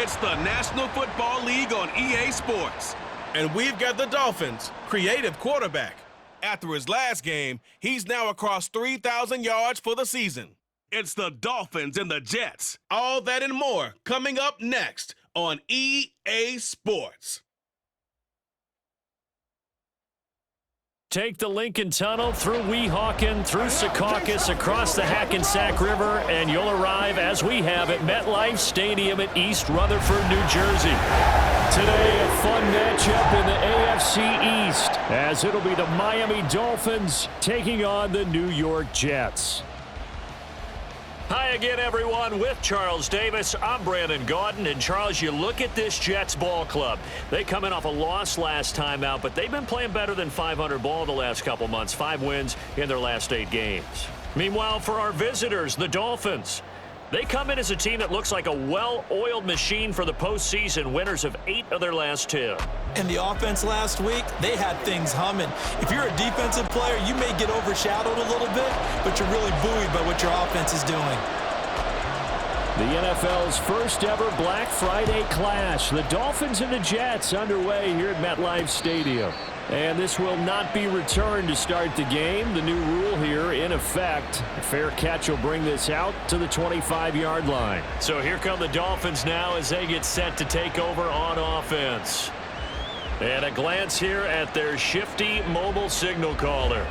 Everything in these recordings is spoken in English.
It's the National Football League on EA Sports. And we've got the Dolphins' creative quarterback. After his last game, he's now across 3,000 yards for the season. It's the Dolphins and the Jets. All that and more coming up next on EA Sports. Take the Lincoln Tunnel through Weehawken, through Secaucus, across the Hackensack River, and you'll arrive, as we have, at MetLife Stadium at East Rutherford, New Jersey. Today, a fun matchup in the AFC East, as it'll be the Miami Dolphins taking on the New York Jets. Hi again, everyone. With Charles Davis, I'm Brandon Gaudin. And, Charles, you look at this Jets ball club. They come in off a loss last time out, but they've been playing better than 500 ball the last couple months. 5 wins in their last 8 games. Meanwhile, for our visitors, the Dolphins, they come in as a team that looks like a well-oiled machine for the postseason, winners of 8 of their last 10. In the offense last week, they had things humming. If you're a defensive player, you may get overshadowed a little bit, but you're really buoyed by what your offense is doing. The NFL's first ever Black Friday clash. The Dolphins and the Jets underway here at MetLife Stadium. And this will not be returned to start the game. The new rule here in effect. A fair catch will bring this out to the 25-yard line. So here come the Dolphins now as they get set to take over on offense. And a glance here at their shifty mobile signal caller.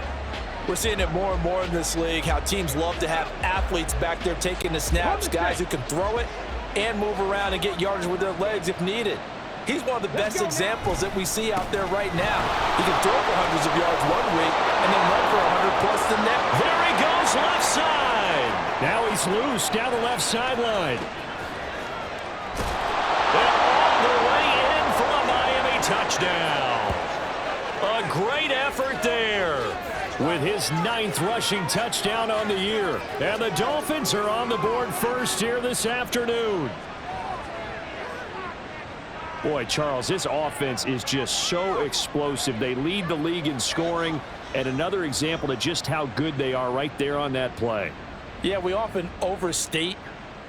We're seeing it more and more in this league, how teams love to have athletes back there taking the snaps, guys who can throw it and move around and get yardage with their legs if needed. He's one of the best examples that we see out there right now. He can throw for hundreds of yards one week and then run for 100 plus the next. There he goes, left side. Now he's loose down the left sideline. And all the way in for a Miami touchdown. A great effort there with his 9th rushing touchdown on the year. And the Dolphins are on the board first here this afternoon. Boy, Charles, this offense is just so explosive. They lead the league in scoring, and another example of just how good they are right there on that play. Yeah, we often overstate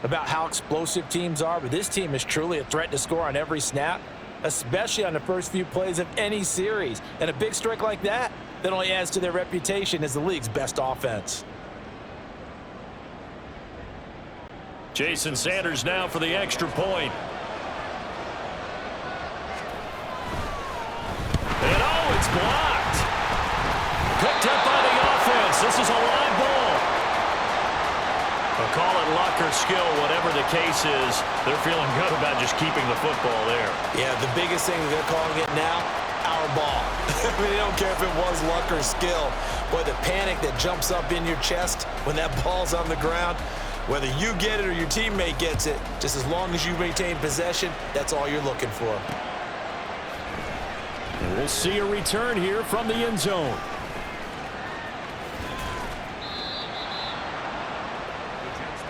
about how explosive teams are, but this team is truly a threat to score on every snap, especially on the first few plays of any series. And a big strike like that only adds to their reputation as the league's best offense. Jason Sanders now for the extra point. And oh, it's blocked. Picked up by the offense. This is a live ball. They'll call it luck or skill, whatever the case is. They're feeling good about just keeping the football there. Yeah, the biggest thing that they're calling it now, our ball. I mean, they don't care if it was luck or skill. Boy, the panic that jumps up in your chest when that ball's on the ground, whether you get it or your teammate gets it, just as long as you maintain possession, that's all you're looking for. And we'll see a return here from the end zone.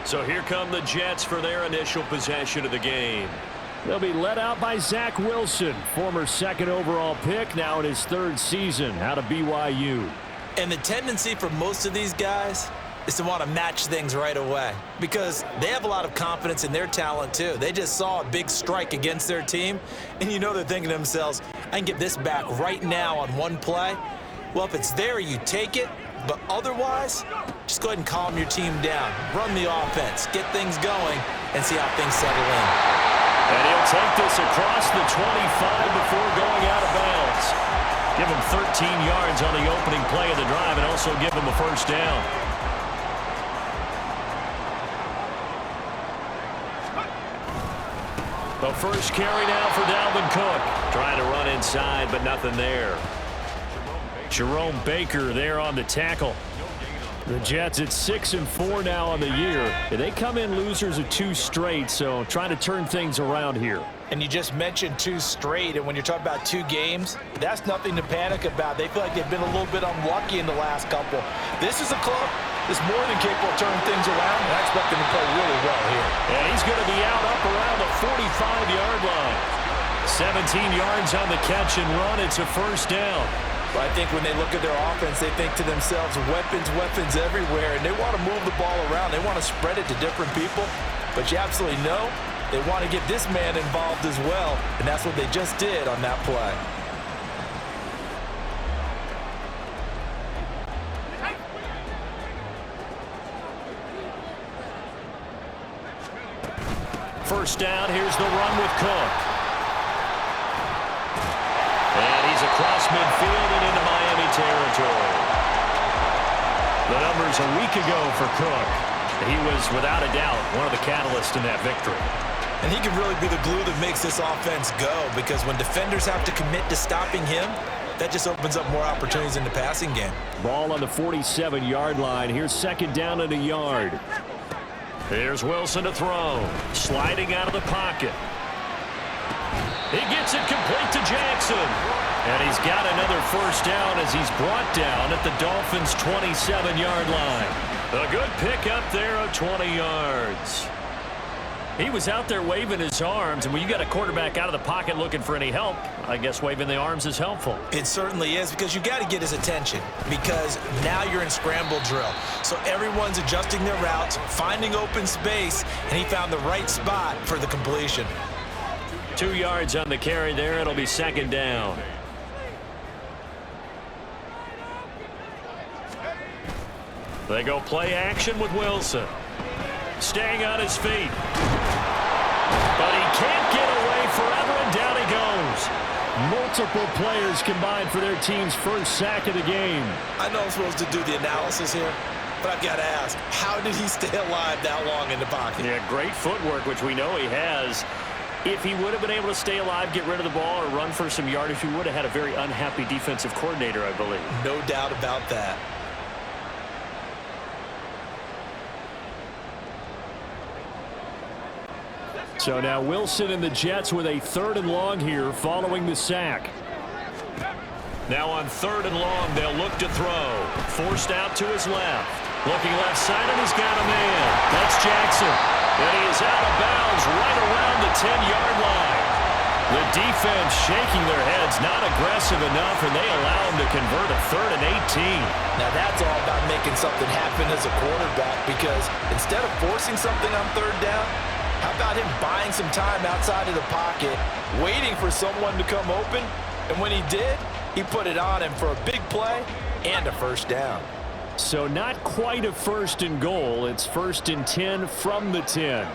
So here come the Jets for their initial possession of the game. They'll be led out by Zach Wilson, former 2nd overall pick, now in his 3rd season out of BYU. And the tendency for most of these guys is to want to match things right away because they have a lot of confidence in their talent too. They just saw a big strike against their team, and you know they're thinking to themselves, I can get this back right now on one play. Well, if it's there, you take it, but otherwise, just go ahead and calm your team down. Run the offense, get things going, and see how things settle in. And he'll take this across the 25 before going out of bounds. Give him 13 yards on the opening play of the drive and also give him a first down. The first carry now for Dalvin Cook. Trying to run inside, but nothing there. Jerome Baker there on the tackle. The Jets at 6-4 now on the year. They come in losers of 2 straight, so trying to turn things around here. And you just mentioned 2 straight, and when you're talking about 2 games, that's nothing to panic about. They feel like they've been a little bit unlucky in the last couple. This is a club that's more than capable of turning things around, and I expect them to play really well here. And he's going to be out up around the 45-yard line. 17 yards on the catch and run. It's a first down. But I think when they look at their offense, they think to themselves, weapons everywhere, and they want to move the ball around. They want to spread it to different people. But you absolutely know They want to get this man involved as well, and that's what they just did on that play. First down, here's the run with Cook. And he's across midfield and into Miami territory. The numbers a week ago for Cook. He was, without a doubt, one of the catalysts in that victory. And he can really be the glue that makes this offense go, because when defenders have to commit to stopping him, that just opens up more opportunities in the passing game. Ball on the 47-yard line. Here's second down and a yard. Here's Wilson to throw. Sliding out of the pocket. He gets it complete to Jackson. And he's got another first down as he's brought down at the Dolphins' 27-yard line. A good pick up there of 20 yards. He was out there waving his arms, and when you got a quarterback out of the pocket looking for any help, I guess waving the arms is helpful. It certainly is, because you got to get his attention, because now you're in scramble drill. So everyone's adjusting their routes, finding open space, and he found the right spot for the completion. 2 yards on the carry there. It'll be second down. They go play action with Wilson. Staying on his feet. But he can't get away forever, and down he goes. Multiple players combined for their team's first sack of the game. I know I'm supposed to do the analysis here, but I've got to ask, how did he stay alive that long in the pocket? Yeah, great footwork, which we know he has. If he would have been able to stay alive, get rid of the ball, or run for some yardage, he would have had a very unhappy defensive coordinator, I believe. No doubt about that. So now Wilson and the Jets with a 3rd and long here following the sack. Now on 3rd and long, they'll look to throw. Forced out to his left. Looking left side, and he's got a man. That's Jackson. And he is out of bounds right around the 10-yard line. The defense shaking their heads, not aggressive enough, and they allow him to convert a 3rd and 18. Now that's all about making something happen as a quarterback, because instead of forcing something on 3rd down, how about him buying some time outside of the pocket, waiting for someone to come open, and when he did, he put it on him for a big play and a first down. So not quite a 1st and goal. It's 1st and 10 from the 10.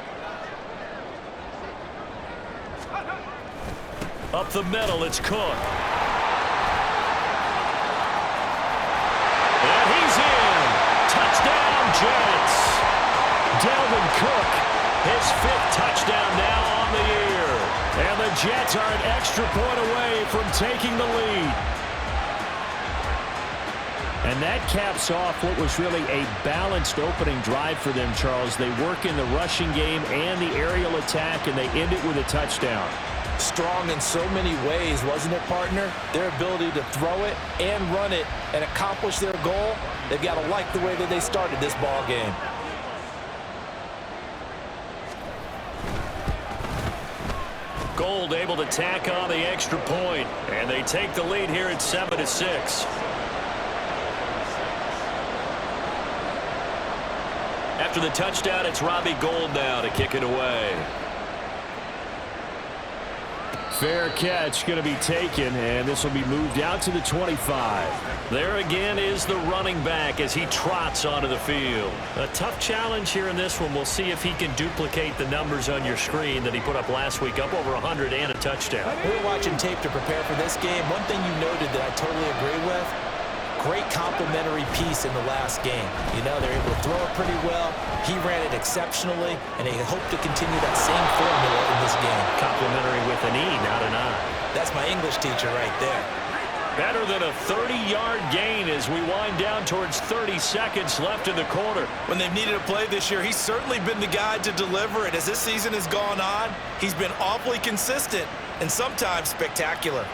Up the middle, it's Cook. And he's in. Touchdown, Jets. Dalvin Cook, his 5th touchdown now on the year. And the Jets are an extra point away from taking the lead. And that caps off what was really a balanced opening drive for them, Charles. They work in the rushing game and the aerial attack, and they end it with a touchdown. Strong in so many ways, wasn't it, partner? Their ability to throw it and run it and accomplish their goal, they've got to like the way that they started this ball game. Gold able to tack on the extra point, and they take the lead here at 7-6. After the touchdown, it's Robbie Gould now to kick it away. Fair catch going to be taken, and this will be moved out to the 25. There again is the running back as he trots onto the field. A tough challenge here in this one. We'll see if he can duplicate the numbers on your screen that he put up last week, up over 100 and a touchdown. We were watching tape to prepare for this game. One thing you noted that I totally agree with, great complementary piece in the last game. You know, they're able to throw it pretty well. He ran it exceptionally, and they hope to continue that same formula in this game. Complimentary with an E, not an I. That's my English teacher right there. Better than a 30-yard gain as we wind down towards 30 seconds left in the quarter. When they've needed a play this year, he's certainly been the guy to deliver it. As this season has gone on, he's been awfully consistent and sometimes spectacular.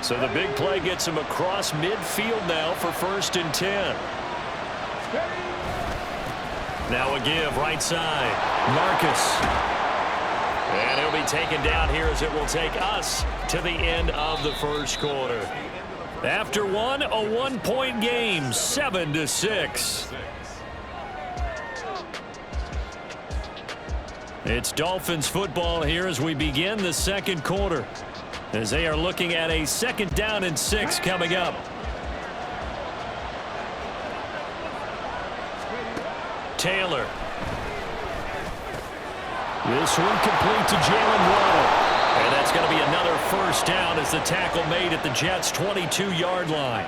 So the big play gets him across midfield now for 1st and 10. Now a give right side. Marcus. And he'll be taken down here as it will take us to the end of the first quarter. After one, a one-point game, 7-6. It's Dolphins football here as we begin the second quarter, as they are looking at a 2nd down and 6 coming up. Taylor. This one complete to Jalen Waddle. And that's going to be another first down as the tackle made at the Jets' 22-yard line.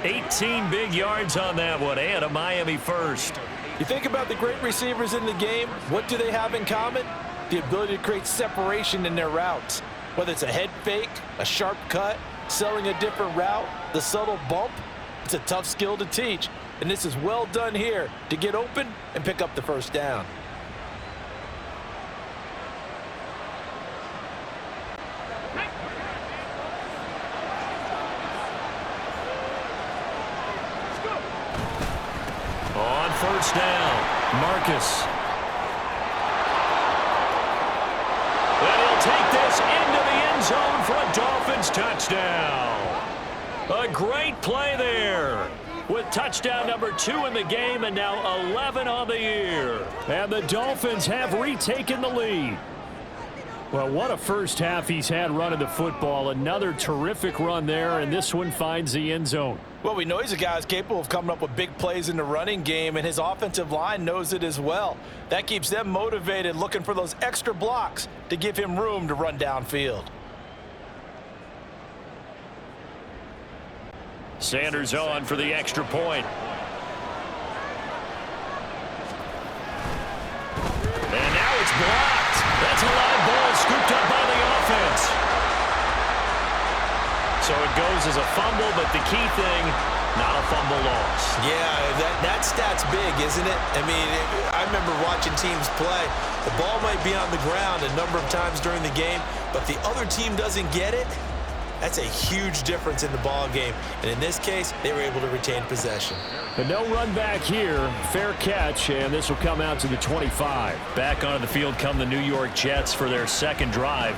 18 big yards on that one, and a Miami first. You think about the great receivers in the game, what do they have in common? The ability to create separation in their routes. Whether it's a head fake, a sharp cut, selling a different route, the subtle bump, it's a tough skill to teach. And this is well done here to get open and pick up the first down. On first down, Marcus. And he'll take this into the end zone for a Dolphins touchdown. A great play there, with touchdown number 2 in the game and now 11 on the year. And the Dolphins have retaken the lead. Well, what a first half he's had running the football. Another terrific run there, and this one finds the end zone. Well, we know he's a guy who's capable of coming up with big plays in the running game, and his offensive line knows it as well. That keeps them motivated, looking for those extra blocks to give him room to run downfield. Sanders on for the extra point. And now it's blocked. That's a live ball scooped up by the offense. So it goes as a fumble, but the key thing, not a fumble loss. Yeah, that stat's big, isn't it? I mean, I remember watching teams play. The ball might be on the ground a number of times during the game, but the other team doesn't get it. That's a huge difference in the ball game. And in this case, they were able to retain possession. And no run back here. Fair catch, and this will come out to the 25. Back onto the field come the New York Jets for their second drive.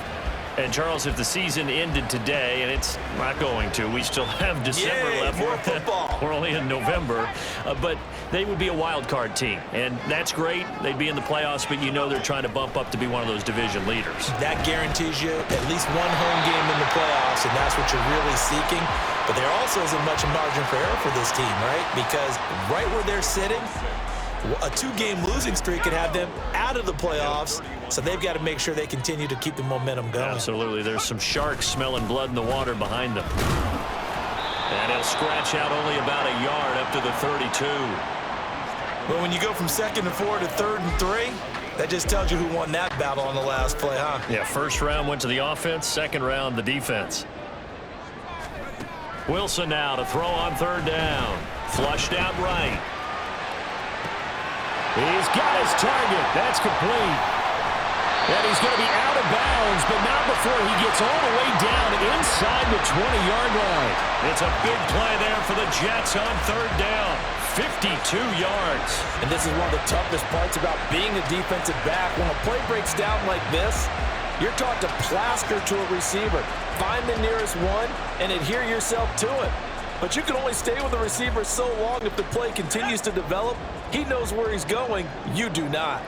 And, Charles, if the season ended today, and it's not going to, we still have December left. More football. We're only in November. But they would be a wild card team. And that's great. They'd be in the playoffs, but you know they're trying to bump up to be one of those division leaders. That guarantees you at least one home game in the playoffs, and that's what you're really seeking. But there also isn't much margin for error for this team, right? Because right where they're sitting, a 2-game losing streak could have them out of the playoffs, so they've got to make sure they continue to keep the momentum going. Absolutely. There's some sharks smelling blood in the water behind them. And he'll scratch out only about a yard up to the 32. But when you go from 2nd and 4 to 3rd and 3, that just tells you who won that battle on the last play, huh? Yeah, first round went to the offense, second round the defense. Wilson now to throw on 3rd down. Flushed out right. He's got his target. That's complete. And he's going to be out of bounds, but not before he gets all the way down inside the 20-yard line. It's a big play there for the Jets on 3rd down. 52 yards. And this is one of the toughest parts about being a defensive back. When a play breaks down like this, you're taught to plaster to a receiver. Find the nearest one and adhere yourself to it. But you can only stay with the receiver so long if the play continues to develop. He knows where he's going. You do not.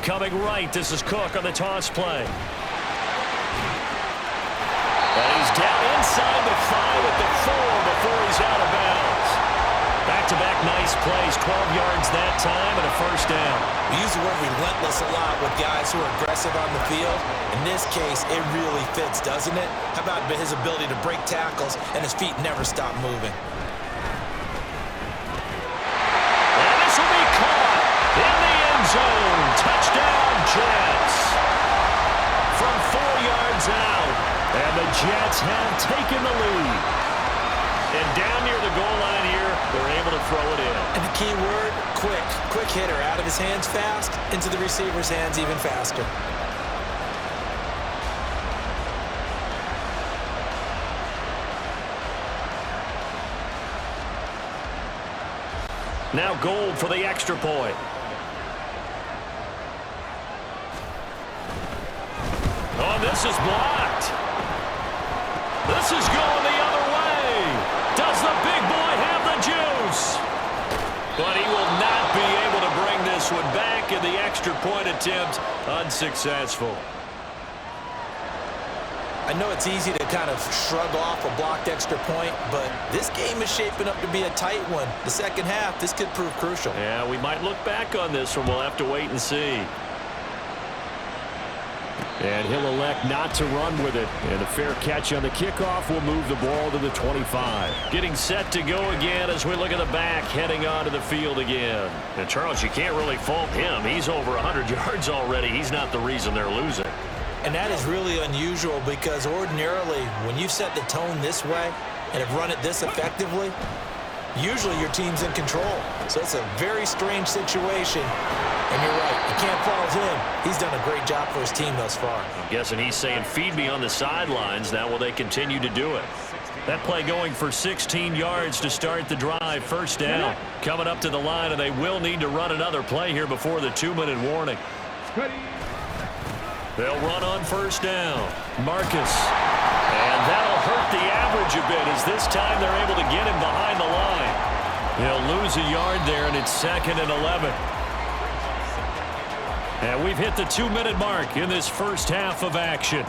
Coming right, this is Cook on the toss play. And he's down inside the 5 at the 4 before he's out of bounds. Back-to-back nice plays, 12 yards that time and a first down. We use the word relentless a lot with guys who are aggressive on the field. In this case, it really fits, doesn't it? How about his ability to break tackles and his feet never stop moving? And this will be caught in the end zone. Touchdown, Jets. From 4 yards out. And the Jets have taken the lead. And down near the goal line here, they're able to throw it in. And the key word, quick. Quick hitter. Out of his hands fast, into the receiver's hands even faster. Now Gold for the extra point. This is blocked. This is going the other way. Does the big boy have the juice? But he will not be able to bring this one back, and the extra point attempt unsuccessful. I know it's easy to kind of shrug off a blocked extra point, but this game is shaping up to be a tight one. The second half, this could prove crucial. Yeah, we might look back on this one. We'll have to wait and see. And he'll elect not to run with it. And a fair catch on the kickoff will move the ball to the 25. Getting set to go again as we look at the back, heading onto the field again. And Charles, you can't really fault him. He's over 100 yards already. He's not the reason they're losing. And that is really unusual because ordinarily, when you've set the tone this way and have run it this effectively, usually your team's in control. So it's a very strange situation. And you're right, you can't fault him. He's done a great job for his team thus far. I'm guessing he's saying, feed me on the sidelines. Now will they continue to do it? That play going for 16 yards to start the drive. First down. Coming up to the line, and they will need to run another play here before the 2-minute warning. They'll run on first down. Marcus. And that'll hurt the average a bit as this time they're able to get him behind the line. He'll lose a yard there, and it's 2nd and 11. And we've hit the 2-minute mark in this first half of action.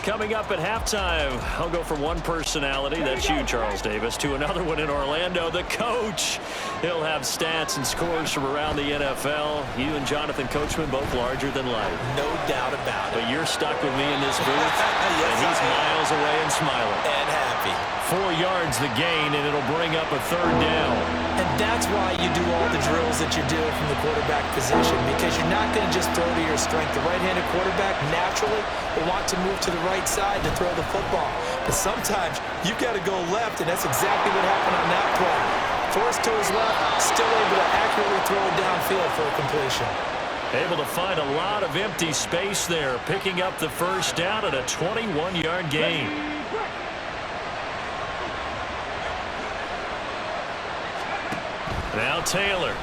Coming up at halftime, I'll go from one personality, that's you, Charles Davis, to another one in Orlando, the coach. He'll have stats and scores from around the NFL. You and Jonathan Coachman both larger than life. No doubt about it. But you're stuck with me in this booth, yes, and he's miles away and smiling. And happy. 4 yards the gain, and it'll bring up a 3rd down. And that's why you do all the drills that you do from the quarterback position, because you're not going to just throw to your strength. The right-handed quarterback naturally will want to move to the right side to throw the football. But sometimes you've got to go left, and that's exactly what happened on that play. Forced to his left, still able to accurately throw it downfield for a completion. Able to find a lot of empty space there, picking up the first down at a 21-yard gain. Now Taylor,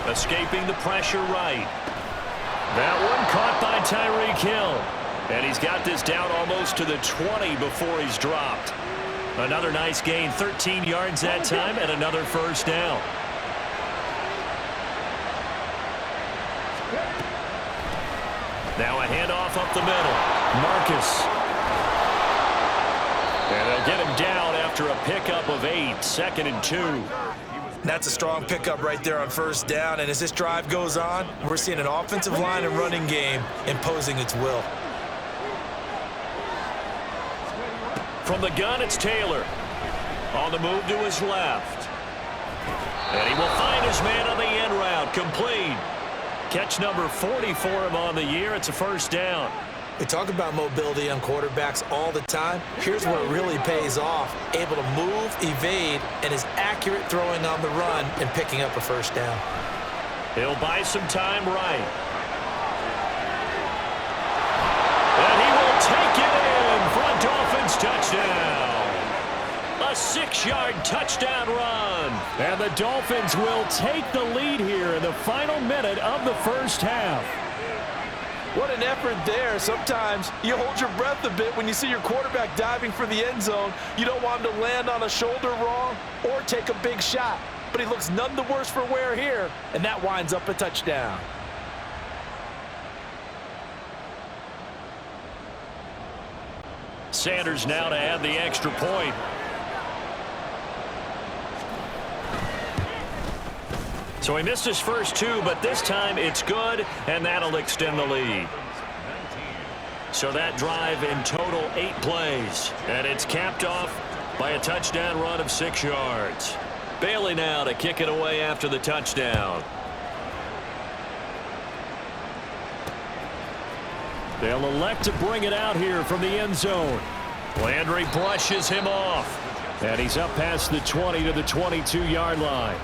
escaping the pressure right. That one caught by Tyreek Hill. And he's got this down almost to the 20 before he's dropped. Another nice gain, 13 yards that time, and another first down. Now a handoff up the middle. Marcus. And they'll get him down after a pickup of 8, 2nd and 2. That's a strong pickup right there on first down, and as this drive goes on, we're seeing an offensive line and running game imposing its will. From the gun, it's Taylor. On the move to his left. And he will find his man on the end route. Complete. Catch number 40 for him on the year. It's a first down. We talk about mobility on quarterbacks all the time. Here's where it really pays off. Able to move, evade, and is accurate throwing on the run and picking up a first down. He'll buy some time right. And he will take it in for a Dolphins touchdown. A 6-yard touchdown run. And the Dolphins will take the lead here in the final minute of the first half. What an effort there. Sometimes you hold your breath a bit when you see your quarterback diving for the end zone. You don't want him to land on a shoulder wrong or take a big shot. But he looks none the worse for wear here, and that winds up a touchdown. Sanders now to add the extra point. So he missed his first 2, but this time it's good, and that'll extend the lead. So that drive in total 8 plays, and it's capped off by a touchdown run of 6 yards. Bailey now to kick it away after the touchdown. They'll elect to bring it out here from the end zone. Landry brushes him off, and he's up past the 20 to the 22-yard line.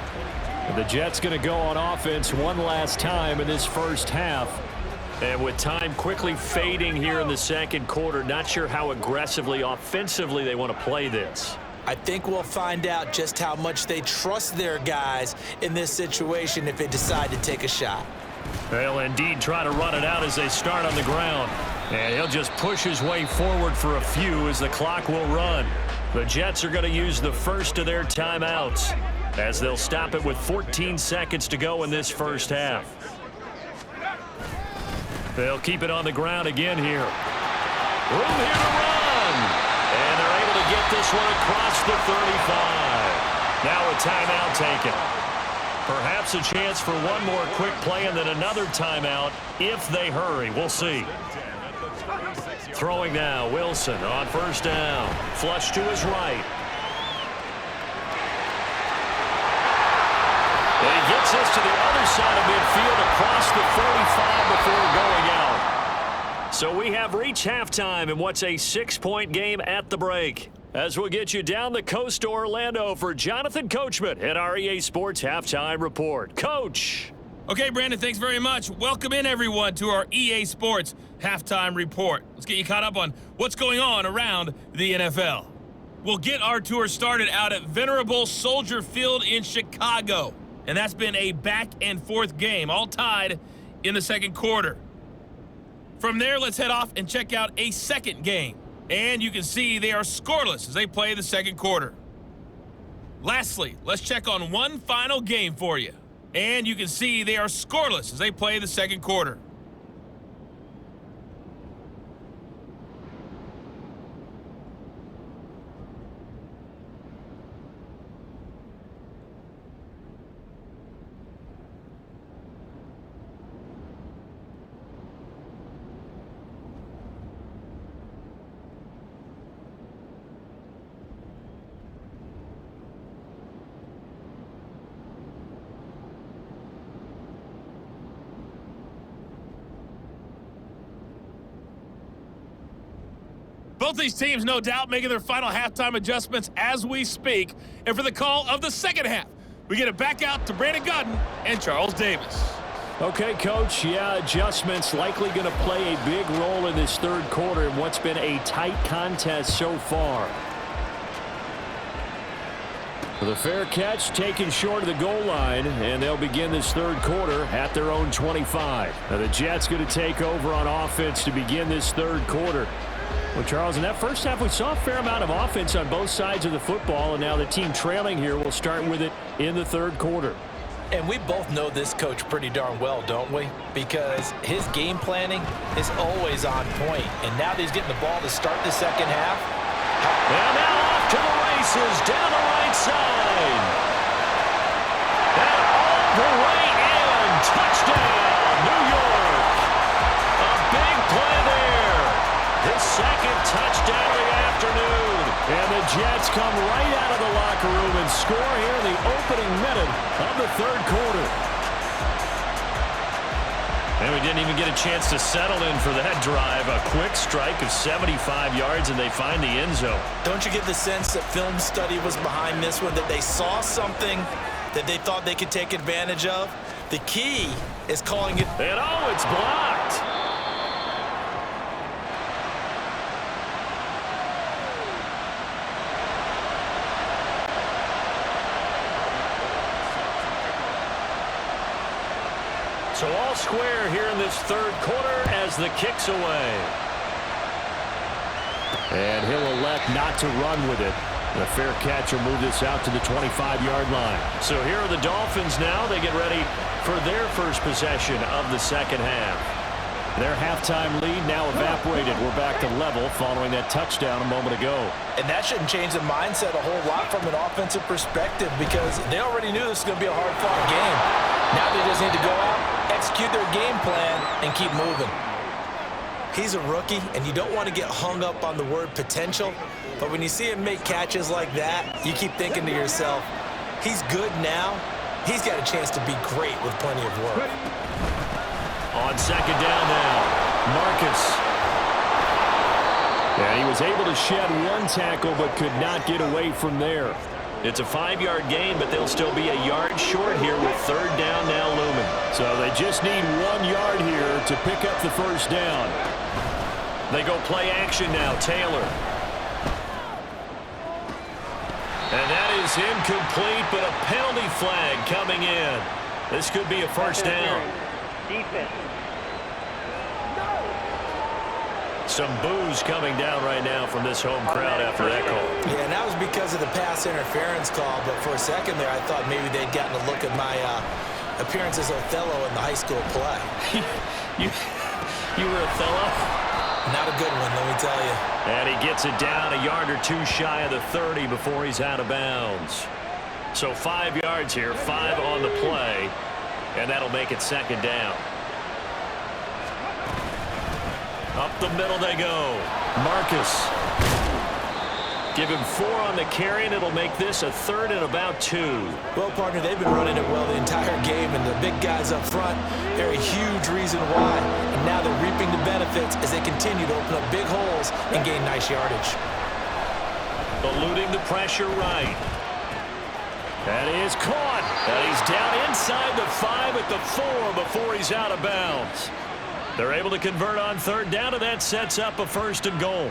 The Jets going to go on offense one last time in this first half. And with time quickly fading here in the second quarter, not sure how aggressively, offensively they want to play this. I think we'll find out just how much they trust their guys in this situation if they decide to take a shot. They'll indeed try to run it out as they start on the ground. And he'll just push his way forward for a few as the clock will run. The Jets are going to use the first of their timeouts as they'll stop it with 14 seconds to go in this first half. They'll keep it on the ground again here. Room here to run. And they're able to get this one across the 35. Now a timeout taken. Perhaps a chance for one more quick play and then another timeout if they hurry. We'll see. Throwing now, Wilson on first down. Flush to his right. And he gets this to the other side of midfield across the 45 before going out. So we have reached halftime in what's a 6-point game at the break. As we'll get you down the coast to Orlando for Jonathan Coachman at our EA Sports Halftime Report. Coach! Okay, Brandon, thanks very much. Welcome in, everyone, to our EA Sports Halftime Report. Let's get you caught up on what's going on around the NFL. We'll get our tour started out at Venerable Soldier Field in Chicago. And that's been a back-and-forth game, all tied in the second quarter. From there, let's head off and check out a second game. And you can see they are scoreless as they play the second quarter. Lastly, let's check on one final game for you. And you can see they are scoreless as they play the second quarter. Both these teams, no doubt, making their final halftime adjustments as we speak. And for the call of the second half, we get it back out to Brandon Godden and Charles Davis. Okay, Coach, adjustments likely going to play a big role in this third quarter in what's been a tight contest so far. The fair catch taken short of the goal line, and they'll begin this third quarter at their own 25. Now the Jets going to take over on offense to begin this third quarter. Well, Charles, in that first half, we saw a fair amount of offense on both sides of the football, and now the team trailing here will start with it in the third quarter. And we both know this coach pretty darn well, don't we? Because his game planning is always on point. And now that he's getting the ball to start the second half. And now off to the races down the right side. And all the way in. Touchdown, New York. A big play there. His second touchdown of the afternoon. And the Jets come right out of the locker room and score here in the opening minute of the third quarter. And we didn't even get a chance to settle in for that drive. A quick strike of 75 yards, and they find the end zone. Don't you get the sense that film study was behind this one, that they saw something that they thought they could take advantage of? The key is calling it. And oh, it's blocked. So all square here in this third quarter as the kick's away. And he'll elect not to run with it. The fair catch will move this out to the 25-yard line. So here are the Dolphins now. They get ready for their first possession of the second half. Their halftime lead now evaporated. We're back to level following that touchdown a moment ago. And that shouldn't change the mindset a whole lot from an offensive perspective because they already knew this was going to be a hard-fought game. Now they just need to go out, execute their game plan, and keep moving. He's a rookie, and you don't want to get hung up on the word potential, but when you see him make catches like that, you keep thinking to yourself, he's good now. He's got a chance to be great with plenty of work. On second down now, Marcus. Yeah, he was able to shed one tackle but could not get away from there. It's a 5-yard gain, but they'll still be a yard short here with third down now looming. So they just need 1 yard here to pick up the first down. They go play action now, Taylor. And that is incomplete, but a penalty flag coming in. This could be a first down. defense. Some boos coming down right now from this home crowd after that call. Yeah, and that was because of the pass interference call, but for a second there, I thought maybe they'd gotten a look at my appearance as Othello in the high school play. You were Othello? Not a good one, let me tell you. And he gets it down a yard or two shy of the 30 before he's out of bounds. So 5 yards here, 5 on the play, and that'll make it second down. Up the middle they go. Marcus. Give him 4 on the carry, and it'll make this a 3rd and about 2. Well, partner, they've been running it well the entire game, and the big guys up front, they're a huge reason why. And now they're reaping the benefits as they continue to open up big holes and gain nice yardage. Eluding the pressure right. That is caught. And he's down inside the 5 at the 4 before he's out of bounds. They're able to convert on 3rd down, and that sets up a 1st and goal.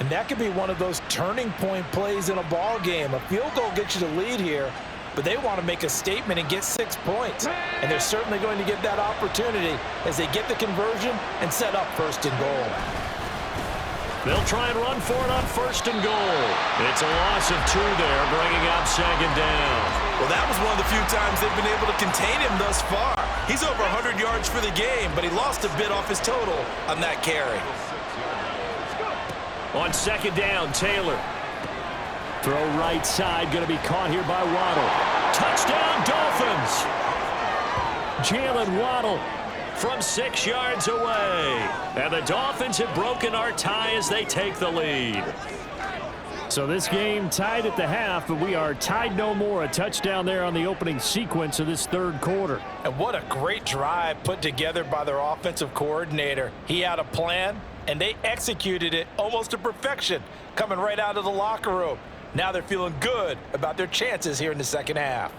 And that could be one of those turning point plays in a ball game. A field goal gets you the lead here, but they want to make a statement and get 6 points. And they're certainly going to get that opportunity as they get the conversion and set up 1st and goal. They'll try and run for it on 1st and goal. It's a loss of 2 there, bringing up 2nd down. Well, that was one of the few times they've been able to contain him thus far. He's over 100 yards for the game, but he lost a bit off his total on that carry. On 2nd down, Taylor. Throw right side, going to be caught here by Waddle. Touchdown, Dolphins! Jalen Waddle from 6 yards away. And the Dolphins have broken our tie as they take the lead. So this game tied at the half, but we are tied no more. A touchdown there on the opening sequence of this 3rd quarter. And what a great drive put together by their offensive coordinator. He had a plan, and they executed it almost to perfection, coming right out of the locker room. Now they're feeling good about their chances here in the 2nd half.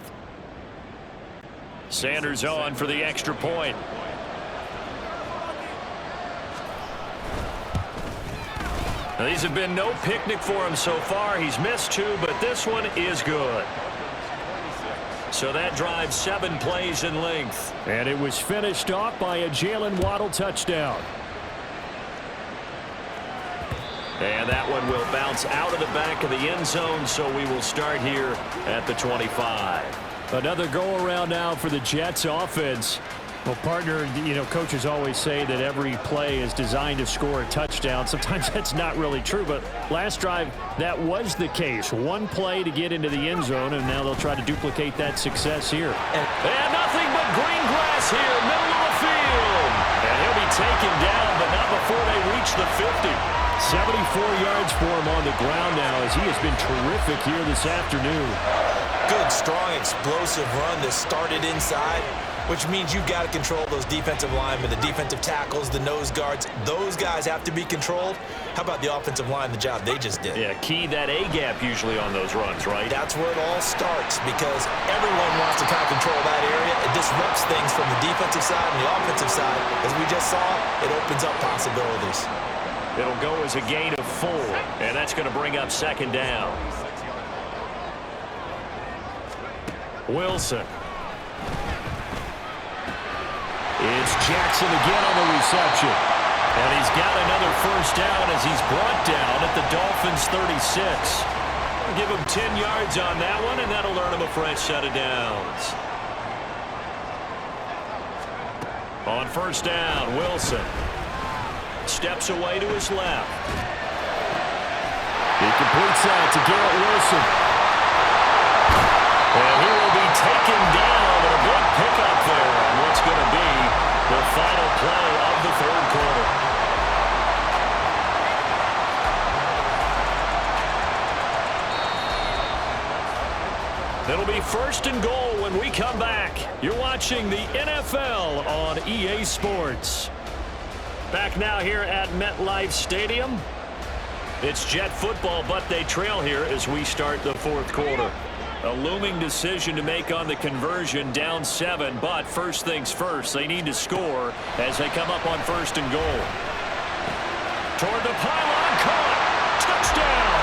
Sanders on for the extra point. Now, these have been no picnic for him so far. He's missed 2, but this one is good. So that drives 7 plays in length. And it was finished off by a Jalen Waddle touchdown. And that one will bounce out of the back of the end zone, so we will start here at the 25. Another go-around now for the Jets offense. Well, partner, you know, coaches always say that every play is designed to score a touchdown. Sometimes that's not really true, but last drive, that was the case. 1 play to get into the end zone, and now they'll try to duplicate that success here. And nothing but green grass here, middle of the field. And he'll be taken down, but not before they reach the 50. 74 yards for him on the ground now as he has been terrific here this afternoon. Good, strong, explosive run that started inside, which means you've got to control those defensive linemen, the defensive tackles, the nose guards. Those guys have to be controlled. How about the offensive line, the job they just did? Yeah, key that A-gap usually on those runs, right? That's where it all starts because everyone wants to kind of control that area. It disrupts things from the defensive side and the offensive side. As we just saw, it opens up possibilities. It'll go as a gain of 4, and that's going to bring up 2nd down. Wilson. It's Jackson again on the reception. And he's got another 1st down as he's brought down at the Dolphins' 36. We'll give him 10 yards on that one, and that'll earn him a fresh set of downs. On 1st down, Wilson steps away to his left. He completes that to Garrett Wilson. And he will be taken down with a big pickup there on what's going to be the final play of the 3rd quarter. It'll be 1st and goal when we come back. You're watching the NFL on EA Sports. Back now here at MetLife Stadium. It's Jet football, but they trail here as we start the 4th quarter. A looming decision to make on the conversion, down 7, but first things first, they need to score as they come up on 1st and goal. Toward the pylon, caught, touchdown!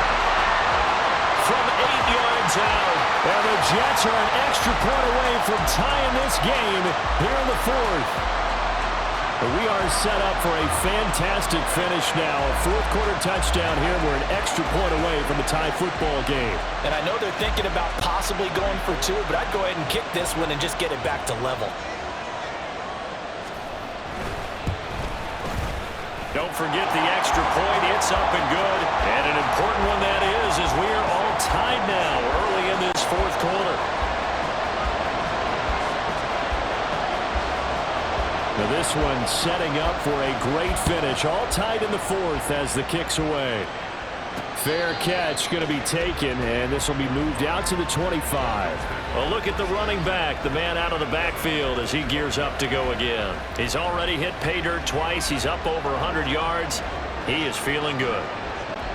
From 8 yards out, and the Jets are an extra point away from tying this game here in the 4th. We are set up for a fantastic finish now. A fourth-quarter touchdown here. We're an extra point away from a tie football game. And I know they're thinking about possibly going for two, but I'd go ahead and kick this one and just get it back to level. Don't forget the extra point. It's up and good. And an important one that is, as we are all tied now early in this fourth quarter. Now this one setting up for a great finish. All tied in the fourth as the kick's away. Fair catch going to be taken, and this will be moved out to the 25. A look at the running back, the man out of the backfield as he gears up to go again. He's already hit pay dirt twice. He's up over 100 yards. He is feeling good.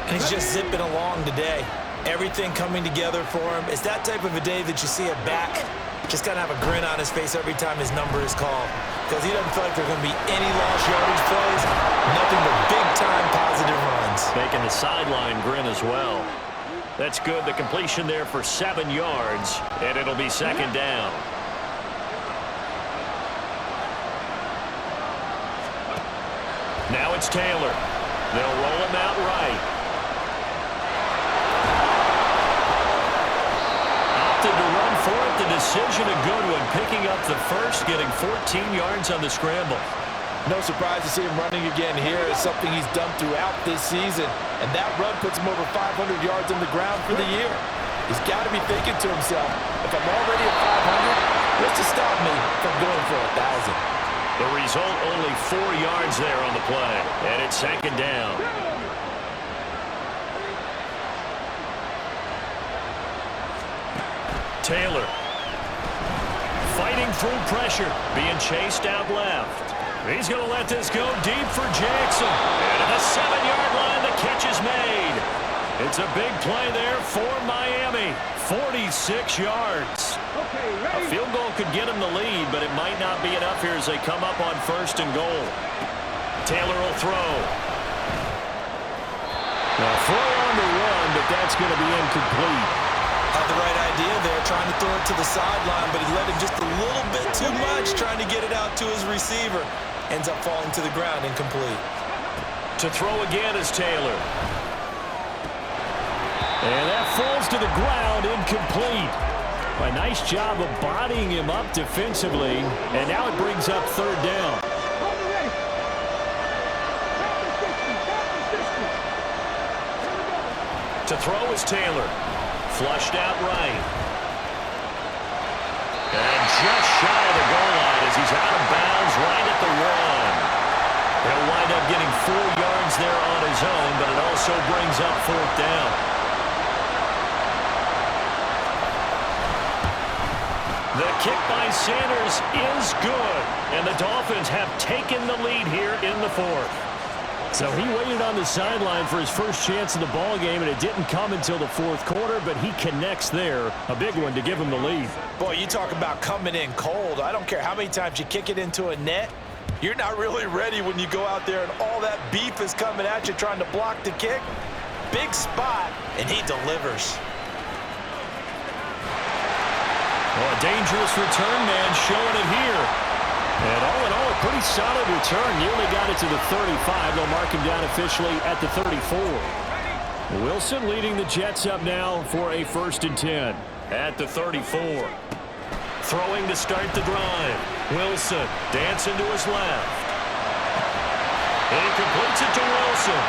He's just zipping along today. Everything coming together for him. It's that type of a day that you see a back just kind of have a grin on his face every time his number is called, because he doesn't feel like there are going to be any lost yardage plays, nothing but big-time positive runs. Making the sideline grin as well. That's good. The completion there for 7 yards, and it'll be second down. Now it's Taylor. They'll roll him out right. Opted to run for it. The decision a good one. Picking up the first, getting 14 yards on the scramble. No surprise to see him running again here. It's something he's done throughout this season, and that run puts him over 500 yards on the ground for the year. He's got to be thinking to himself, if I'm already at 500, what's to stop me from going for 1,000? The result, only 4 yards there on the play, and it's second down. Taylor fighting through pressure, being chased out left. He's going to let this go deep for Jackson. And at the 7-yard line, the catch is made. It's a big play there for Miami. 46 yards. A field goal could get him the lead, but it might not be enough here as they come up on first and goal. Taylor will throw. Now throw on the run, but that's going to be incomplete. Had the right idea there, trying to throw it to the sideline, but he let him just a little bit too much, trying to get it out to his receiver. Ends up falling to the ground, incomplete. To throw again is Taylor. And that falls to the ground, incomplete. A nice job of bodying him up defensively, and now it brings up third down. To throw is Taylor. Flushed out right. And just shy of the goal line as he's out of bounds right at the 1. He'll wind up getting 4 yards there on his own, but it also brings up fourth down. The kick by Sanders is good, and the Dolphins have taken the lead here in the fourth. So he waited on the sideline for his first chance in the ball game, and it didn't come until the fourth quarter, but he connects there. A big one to give him the lead. Boy, you talk about coming in cold. I don't care how many times you kick it into a net. You're not really ready when you go out there and all that beef is coming at you trying to block the kick. Big spot, and he delivers. Well, a dangerous return man showing it here. And all in all, a pretty solid return. Nearly got it to the 35. They'll mark him down officially at the 34. Wilson leading the Jets up now for a 1st and 10 at the 34. Throwing to start the drive. Wilson dancing to his left. He completes it to Wilson.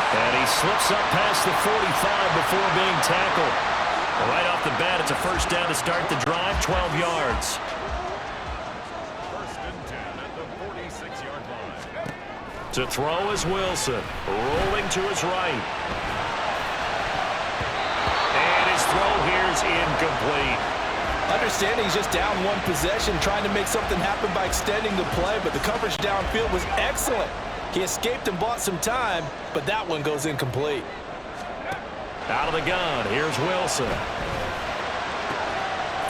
And he slips up past the 45 before being tackled. Right off the bat, it's a first down to start the drive, 12 yards. To throw is Wilson, rolling to his right. And his throw here is incomplete. Understanding he's just down one possession, trying to make something happen by extending the play, but the coverage downfield was excellent. He escaped and bought some time, but that one goes incomplete. Out of the gun, here's Wilson.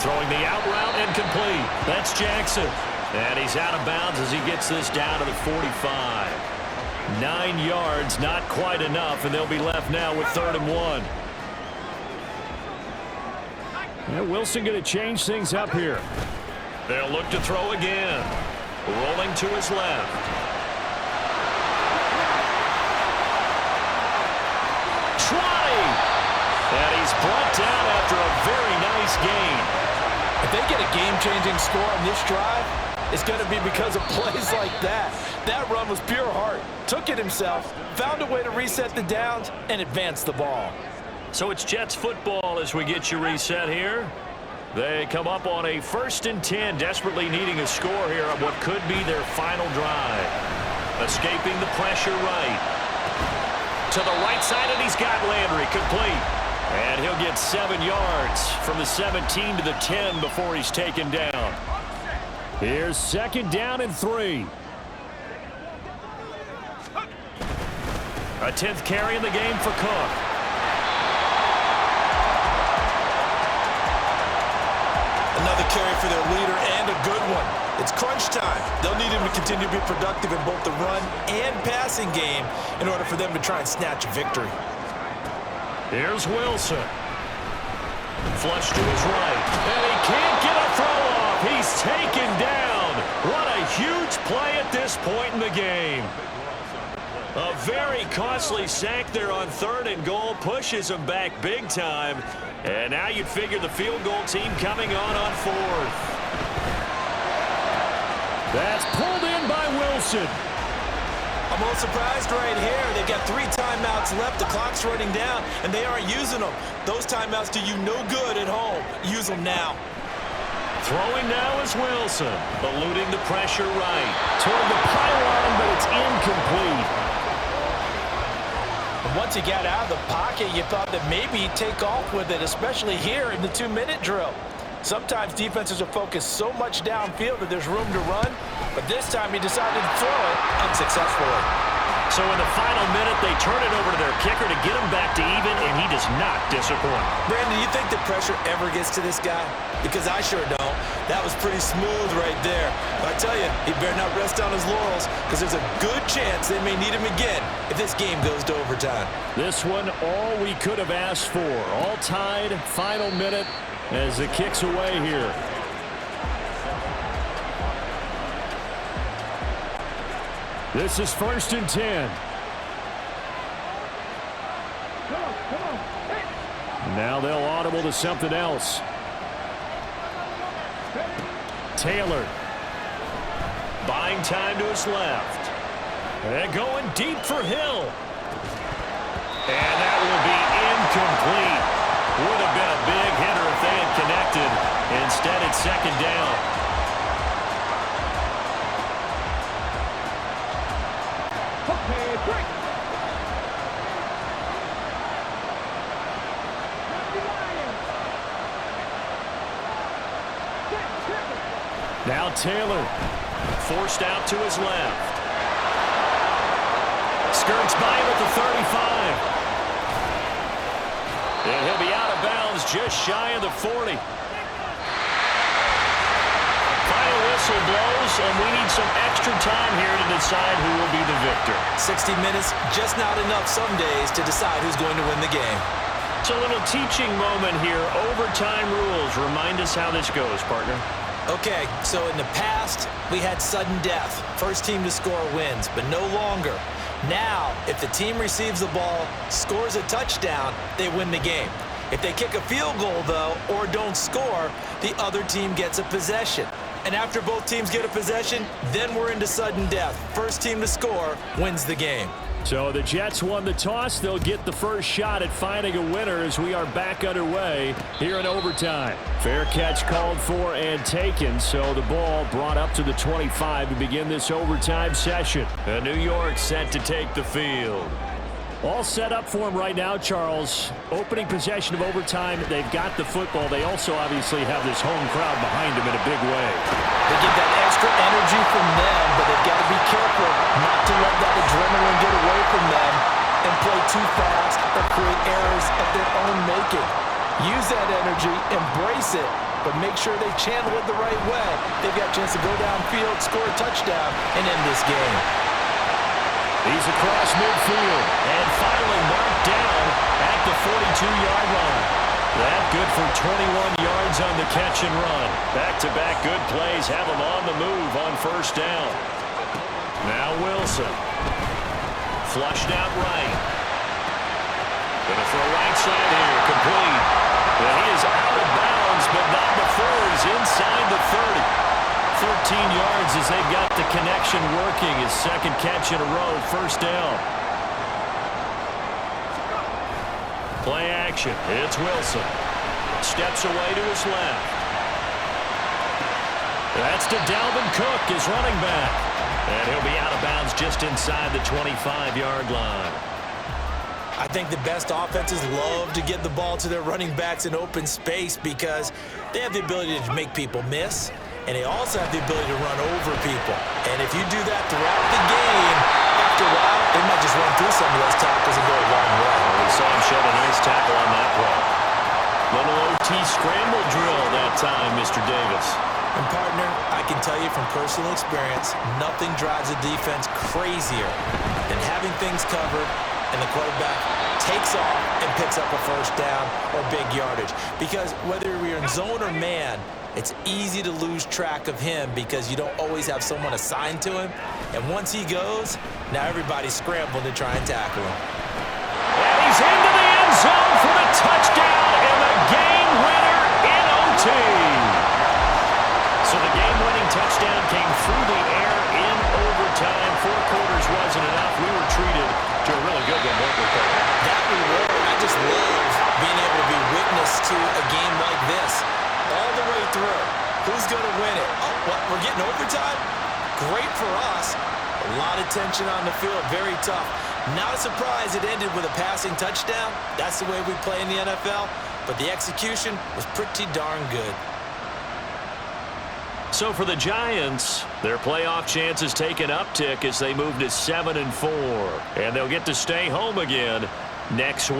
Throwing the out route, incomplete. That's Jackson. And he's out of bounds as he gets this down to the 45. 9 yards, not quite enough, and they'll be left now with 3rd and 1. Yeah, Wilson going to change things up here. They'll look to throw again. Rolling to his left. And he's brought down after a very nice gain. If they get a game-changing score on this drive, it's going to be because of plays like that. That run was pure heart. Took it himself, found a way to reset the downs, and advance the ball. So it's Jets football as we get you reset here. They come up on a 1st and 10, desperately needing a score here on what could be their final drive. Escaping the pressure right. To the right side, and he's got Landry complete. And he'll get 7 yards from the 17 to the 10 before he's taken down. Here's 2nd down and 3. A 10th carry in the game for Cook. Another carry for their leader and a good one. It's crunch time. They'll need him to continue to be productive in both the run and passing game in order for them to try and snatch a victory. Here's Wilson. Flush to his right. And he can't get a throw off. He's taken down. What a huge play at this point in the game. A very costly sack there on 3rd and goal. Pushes him back big time. And now you'd figure the field goal team coming on 4th. That's pulled in by Wilson. I'm a little surprised right here. They've got 3 timeouts left. The clock's running down, and they aren't using them. Those timeouts do you no good at home. Use them now. Throwing now is Wilson. Eluding the pressure right. Toward the pylon, but it's incomplete. And once he got out of the pocket, you thought that maybe he'd take off with it, especially here in the 2-minute drill. Sometimes defenses are focused so much downfield that there's room to run, but this time he decided to throw it unsuccessfully. So in the final minute, they turn it over to their kicker to get him back to even, and he does not disappoint. Brandon, you think the pressure ever gets to this guy? Because I sure don't. That was pretty smooth right there. But I tell you, he better not rest on his laurels, because there's a good chance they may need him again if this game goes to overtime. This one, all we could have asked for. All tied, final minute, as it kicks away here. This is 1st and 10. Now they'll audible to something else. Taylor. Buying time to his left. And going deep for Hill. And that will be incomplete. Would have been a big hitter if they had connected. Instead, it's 2nd down. Now Taylor, forced out to his left. Skirts by him at the 35. And he'll be out of bounds just shy of the 40. Final whistle blows, and we need some extra time here to decide who will be the victor. 60 minutes, just not enough some days to decide who's going to win the game. It's a little teaching moment here. Overtime rules. Remind us how this goes, partner. Okay, so in the past, we had sudden death. First team to score wins, but no longer. Now, if the team receives the ball, scores a touchdown, they win the game. If they kick a field goal, though, or don't score, the other team gets a possession. And after both teams get a possession, then we're into sudden death. First team to score wins the game. So the Jets won the toss. They'll get the first shot at finding a winner as we are back underway here in overtime. Fair catch called for and taken, so the ball brought up to the 25 to begin this overtime session. And New York set to take the field. All set up for him right now, Charles. Opening possession of overtime. They've got the football. They also obviously have this home crowd behind them in a big way. They get that extra energy from them, but they've got to be careful not to let that adrenaline get away from them and play too fast or create errors of their own making. Use that energy, embrace it, but make sure they channel it the right way. They've got a chance to go downfield, score a touchdown, and end this game. He's across midfield and finally marked down at the 42-yard line. That good for 21 yards on the catch and run. Back-to-back good plays have him on the move on first down. Now Wilson. Flushed out right. Gonna throw right side here, complete. And he is out of bounds, but not before he's inside the 30. 13 yards as they've got the connection working. His second catch in a row, first down. Play action. It's Wilson. Steps away to his left. That's to Dalvin Cook, his running back. And he'll be out of bounds just inside the 25-yard line. I think the best offenses love to get the ball to their running backs in open space because they have the ability to make people miss, and they also have the ability to run over people. And if you do that throughout the game, after a while, they might just run through some of those tackles and go a long way. We saw him shed a nice tackle on that play. Little OT scramble drill that time, Mr. Davis. And partner, I can tell you from personal experience, nothing drives a defense crazier than having things covered and the quarterback takes off and picks up a first down or big yardage. Because whether you're in zone or man, it's easy to lose track of him because you don't always have someone assigned to him. And once he goes, now everybody's scrambling to try and tackle him. And he's into the end zone for the touchdown and the game winner in OT. So the game-winning touchdown came through the air in overtime. 4 quarters wasn't enough. We were treated to a really good one, weren't we, Cole? That we were. I just love being able to be witness to a game like this. All the way through. Who's going to win it? Oh, what? We're getting overtime? Great for us. A lot of tension on the field. Very tough. Not a surprise it ended with a passing touchdown. That's the way we play in the NFL. But the execution was pretty darn good. So for the Giants, their playoff chances take an uptick as they move to 7-4. And they'll get to stay home again next week.